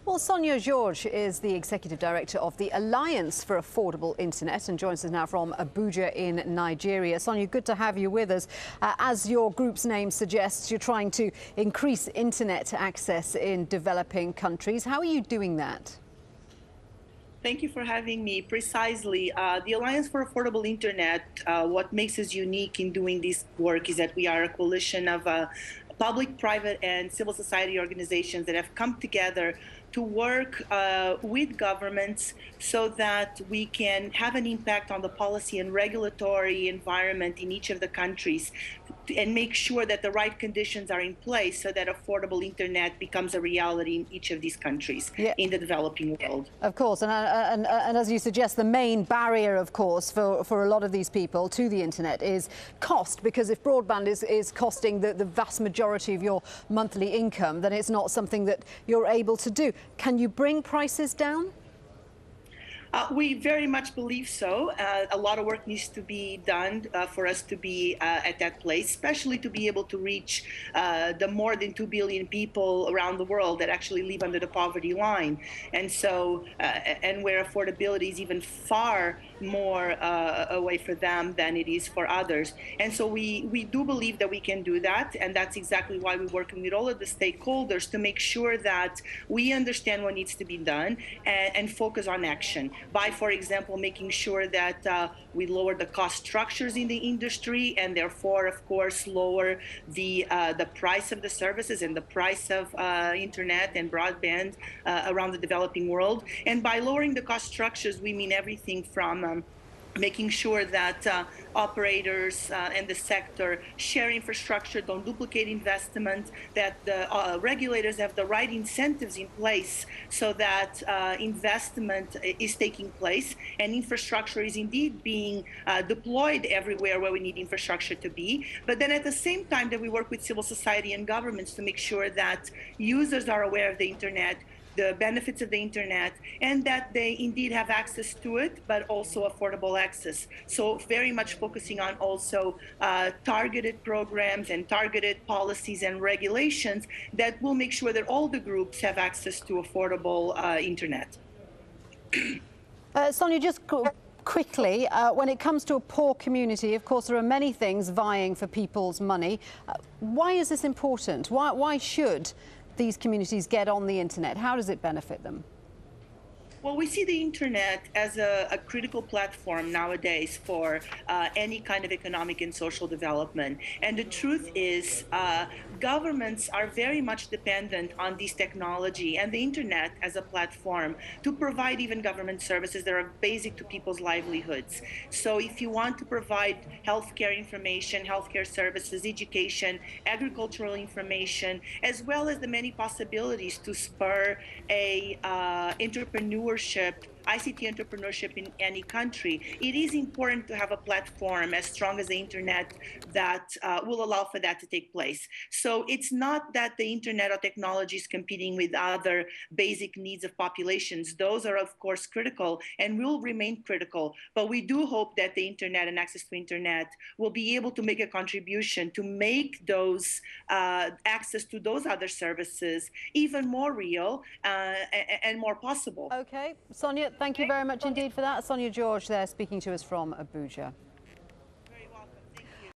Well, Sonia Jorge is the Executive Director of the Alliance for Affordable Internet and joins us now from Abuja in Nigeria. Sonia, good to have you with us. As your group's name suggests, you're trying to increase internet access in developing countries. How are you doing that? Thank you for having me. Precisely. The Alliance for Affordable Internet, what makes us unique in doing this work is that we are a coalition of public, private, and civil society organizations that have come together to work with governments so that we can have an impact on the policy and regulatory environment in each of the countries and make sure that the right conditions are in place so that affordable internet becomes a reality in each of these countries in the developing world. Of course, and as you suggest, the main barrier, of course, for a lot of these people to the internet is cost, because if broadband is costing the vast majority of your monthly income, then it's not something that you're able to do. Can you bring prices down? We very much believe so. A lot of work needs to be done for us to be at that place, especially to be able to reach the more than 2 billion people around the world that actually live under the poverty line. And so, and where affordability is even far more a way for them than it is for others. And so we do believe that we can do that. And that's exactly why we're working with all of the stakeholders to make sure that we understand what needs to be done and focus on action. By, for example, making sure that we lower the cost structures in the industry and therefore, of course, lower the price of the services and the price of internet and broadband around the developing world. And by lowering the cost structures, we mean everything from making sure that operators and the sector share infrastructure, don't duplicate investment, that the regulators have the right incentives in place so that investment is taking place and infrastructure is indeed being deployed everywhere where we need infrastructure to be. But then at the same time that we work with civil society and governments to make sure that users are aware of the internet, the benefits of the internet, and that they indeed have access to it, but also affordable access. So very much focusing on also targeted programs and targeted policies and regulations that will make sure that all the groups have access to affordable internet. Sonia, just quickly, when it comes to a poor community, of course, there are many things vying for people's money. Why is this important? Why should these communities get on the internet? How does it benefit them? Well, we see the internet as a critical platform nowadays for any kind of economic and social development. And the truth is, governments are very much dependent on this technology and the internet as a platform to provide even government services that are basic to people's livelihoods. So if you want to provide healthcare information, healthcare services, education, agricultural information, as well as the many possibilities to spur a ICT entrepreneurship in any country, it is important to have a platform as strong as the internet that will allow for that to take place. So it's not that the internet or technology is competing with other basic needs of populations. Those are, of course, critical and will remain critical. But we do hope that the internet and access to internet will be able to make a contribution to make those access to those other services even more real and more possible. Okay, Sonia, thank you very much indeed for that. Sonia Jorge there speaking to us from Abuja.